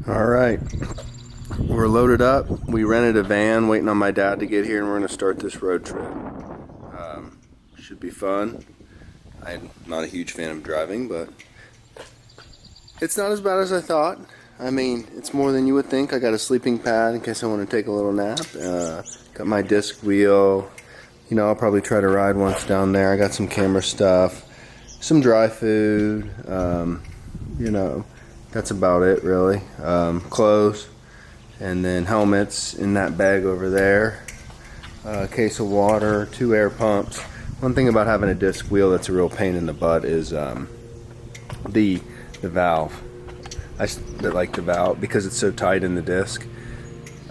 All right, we're loaded up. We rented a van, waiting on my dad to get here, and we're going to start this road trip. Should be fun. I'm not a huge fan of driving, but it's not as bad as I thought. I mean, it's more than you would think. I got a sleeping pad in case I want to take a little nap. Got my disc wheel. You know, I'll probably try to ride once down there. I got some camera stuff, some dry food. You know, that's about it really. Clothes, and then helmets in that bag over there. A case of water, 2 air pumps. One thing about having a disc wheel that's a real pain in the butt is the valve. I like the valve because it's so tight in the disc.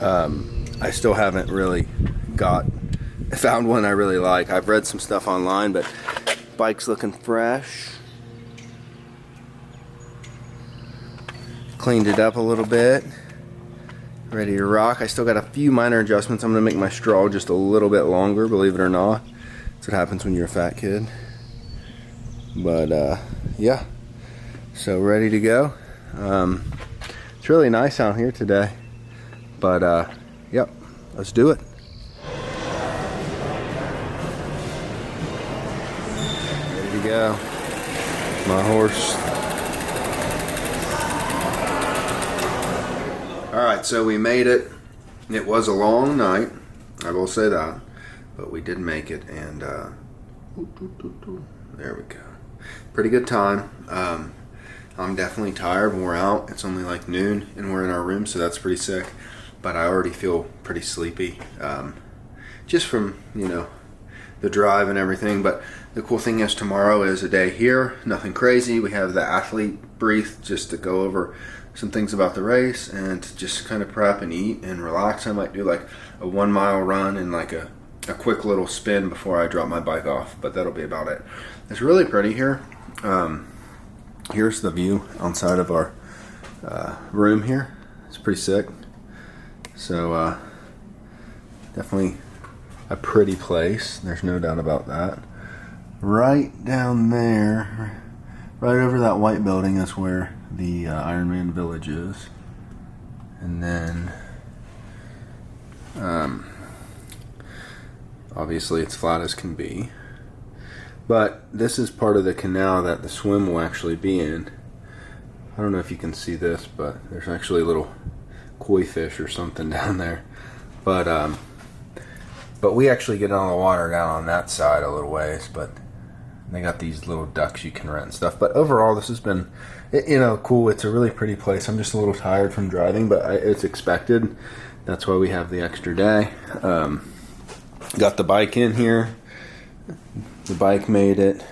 I still haven't really found one I really like. I've read some stuff online, but bike's looking fresh. Cleaned it up a little bit. Ready to rock. I still got a few minor adjustments. I'm gonna make my straw just a little bit longer, believe it or not. That's what happens when you're a fat kid. But yeah, so ready to go. It's really nice out here today. But yep, let's do it. Ready to go. My horse. Alright, so we made it. It was a long night, I will say that, but we did make it, and there we go. Pretty good time. I'm definitely tired, wore out. It's only like noon and we're in our room, so that's pretty sick, but I already feel pretty sleepy, just from, you know, the drive and everything. But the cool thing is tomorrow is a day here, nothing crazy. We have the athlete brief just to go over some things about the race and to just kind of prep and eat and relax. I might do like a 1 mile run and like a quick little spin before I drop my bike off, but that'll be about it. It's really pretty here. Here's the view outside of our room here. It's pretty sick. So definitely a pretty place. There's no doubt about that. Right down there, right over that white building, that's where the Ironman Village is. And then obviously it's flat as can be, but this is part of the canal that the swim will actually be in. I don't know if you can see this, but there's actually a little koi fish or something down there, but we actually get on the water down on that side a little ways. But they got these little ducks you can rent and stuff. But overall, this has been, you know, cool. It's a really pretty place. I'm just a little tired from driving, but it's expected. That's why we have the extra day. Got the bike in here. The bike made it.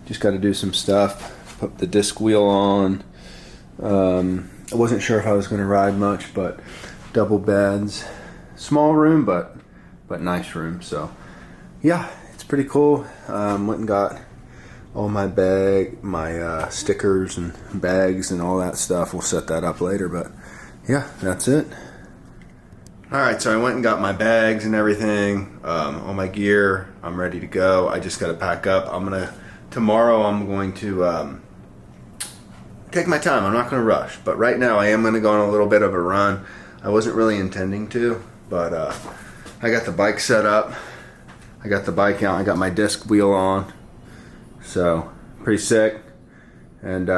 Just got to do some stuff. Put the disc wheel on. I wasn't sure if I was going to ride much, but double beds. Small room, but nice room. So yeah, it's pretty cool. Went and got all my stickers and bags and all that stuff. We'll set that up later, but yeah, that's it. Alright, so I went and got my bags and everything, all my gear. I'm ready to go. I just got to pack up. Tomorrow I'm going to take my time. I'm not going to rush, but right now I am going to go on a little bit of a run. I wasn't really intending to, but I got the bike set up. I got the bike out. I got my disc wheel on. So, pretty sick. And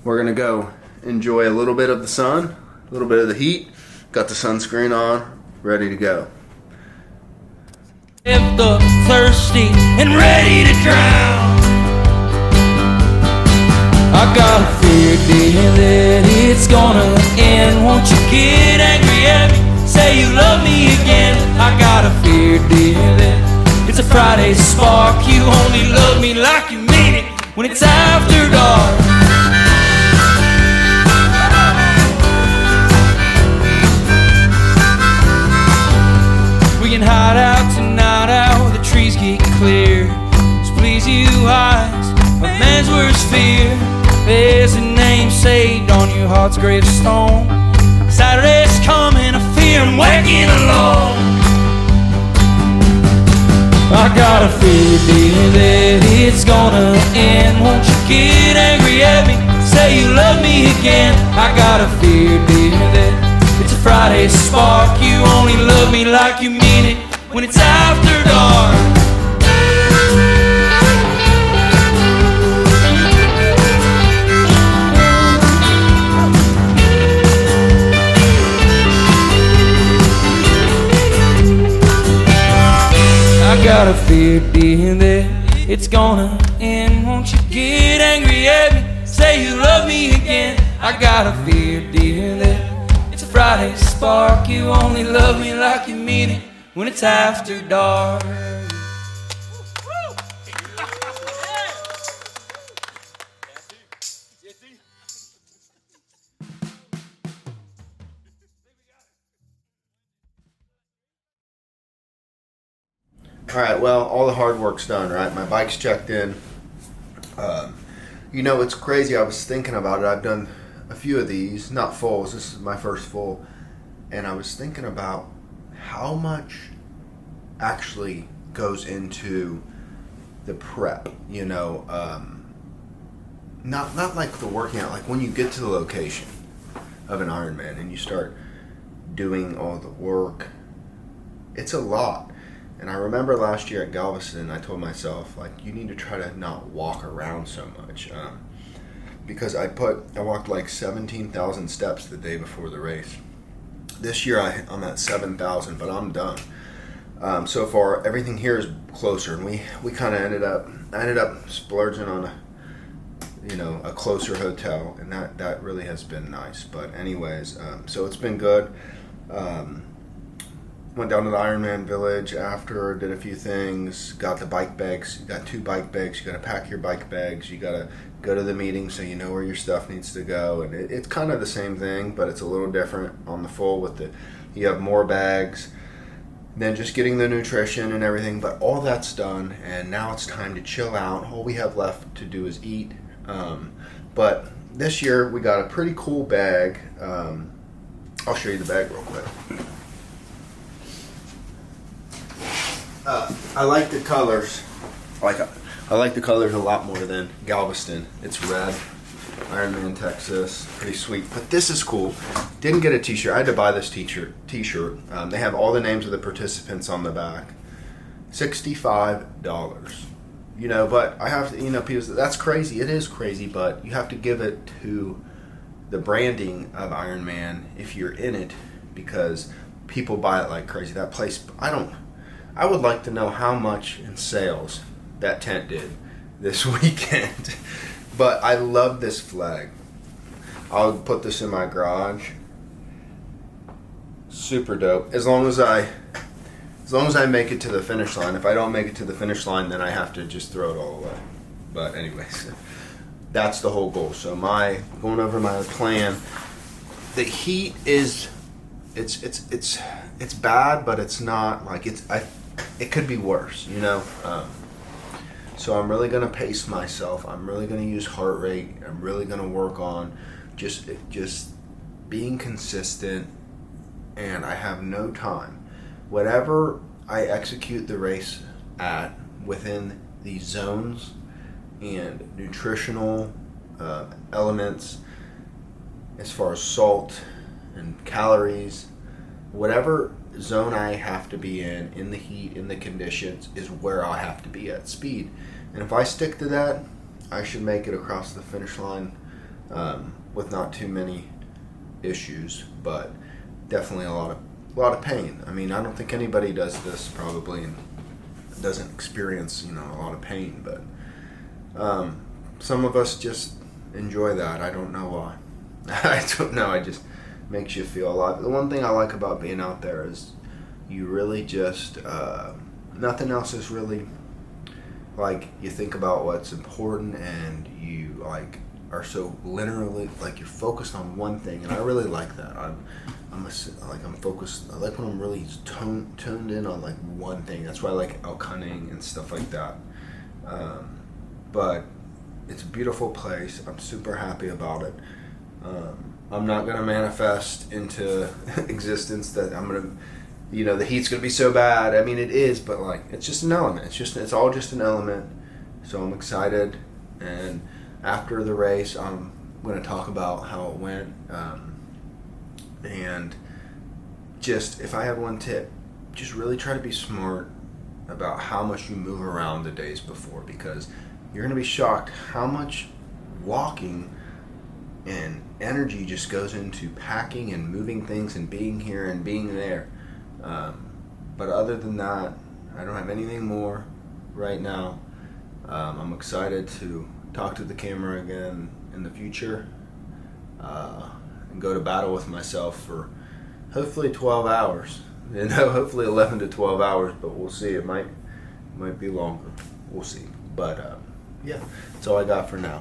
we're going to go enjoy a little bit of the sun, a little bit of the heat. Got the sunscreen on, ready to go. If the thirsty and ready to drown, I got a fear, dear, that it's gonna end. Won't you get angry at me? Say you love me again. I got a fear, dear, that it's a Friday spark. You only love me like you mean it when it's after dark. We can hide out tonight out where the trees get clear. Just please you eyes, a man's worst fear. There's a name saved on your heart's gravestone. Saturday's coming, I fear I'm waking alone. I got a fear, dear, that it's gonna end. Won't you get angry at me? say you love me again. I got a fear, dear, that it's a Friday spark. You only love me like you mean it when it's after dark. I got a fear, dear, that it's gonna end. Won't you get angry at me? Say you love me again. I got a fear, dear, that it's a Friday spark. You only love me like you mean it when it's after dark. All right, well, all the hard work's done, right? My bike's checked in. It's crazy. I was thinking about it. I've done a few of these, not fulls. This is my first full. And I was thinking about how much actually goes into the prep, not like the working out, like when you get to the location of an Ironman and you start doing all the work, it's a lot. And I remember last year at Galveston, I told myself, like, you need to try to not walk around so much. Because I walked like 17,000 steps the day before the race. This year I'm at 7,000, but I'm done. So far, everything here is closer. And we kind of I ended up splurging on a closer hotel. And that really has been nice. But anyways, so it's been good. Went down to the Ironman Village after, did a few things, got the bike bags. You got 2 bike bags. You got to pack your bike bags. You got to go to the meeting so you know where your stuff needs to go. And it's kind of the same thing, but it's a little different on the full you have more bags than just getting the nutrition and everything. But all that's done, and now it's time to chill out. All we have left to do is eat. But this year we got a pretty cool bag. I'll show you the bag real quick. I like the colors. I like the colors a lot more than Galveston. It's red. Ironman Texas. Pretty sweet. But this is cool. Didn't get a t-shirt. I had to buy this t-shirt. They have all the names of the participants on the back. $65. But I have to, people say, that's crazy. It is crazy, but you have to give it to the branding of Ironman if you're in it, because people buy it like crazy. That place, I would like to know how much in sales that tent did this weekend. But I love this flag. I'll put this in my garage. Super dope. As long as I make it to the finish line. If I don't make it to the finish line, then I have to just throw it all away. But anyways, that's the whole goal. So going over my plan, the heat is it's bad, but it's not like it could be worse, So I'm really going to pace myself. I'm really going to use heart rate. I'm really going to work on just being consistent, and I have no time. Whatever I execute the race at within these zones and nutritional elements, as far as salt and calories, whatever zone I have to be in the heat, in the conditions, is where I have to be at speed. And if I stick to that, I should make it across the finish line with not too many issues, but definitely a lot of pain. I mean, I don't think anybody does this probably and doesn't experience a lot of pain, but some of us just enjoy that. I don't know why. I don't know. It just makes you feel alive. The one thing I like about being out there is you really just nothing else is really, like, you think about what's important, and you are so literally you're focused on one thing, and I really like that. I'm focused. I like when I'm really tuned in on one thing. That's why I like elk hunting and stuff like that. But it's a beautiful place. I'm super happy about it. I'm not gonna manifest into existence that I'm gonna, the heat's gonna be so bad. I mean, it is, but it's just an element. It's all just an element. So I'm excited, and after the race, I'm I'm going to talk about how it went, and just if I had one tip, just really try to be smart about how much you move around the days before, because you're going to be shocked how much walking and energy just goes into packing and moving things and being here and being there. But other than that, I don't have anything more right now. I'm excited to talk to the camera again in the future, and go to battle with myself for hopefully 12 hours. Hopefully 11 to 12 hours, but we'll see. It might be longer. We'll see. But yeah, that's all I got for now.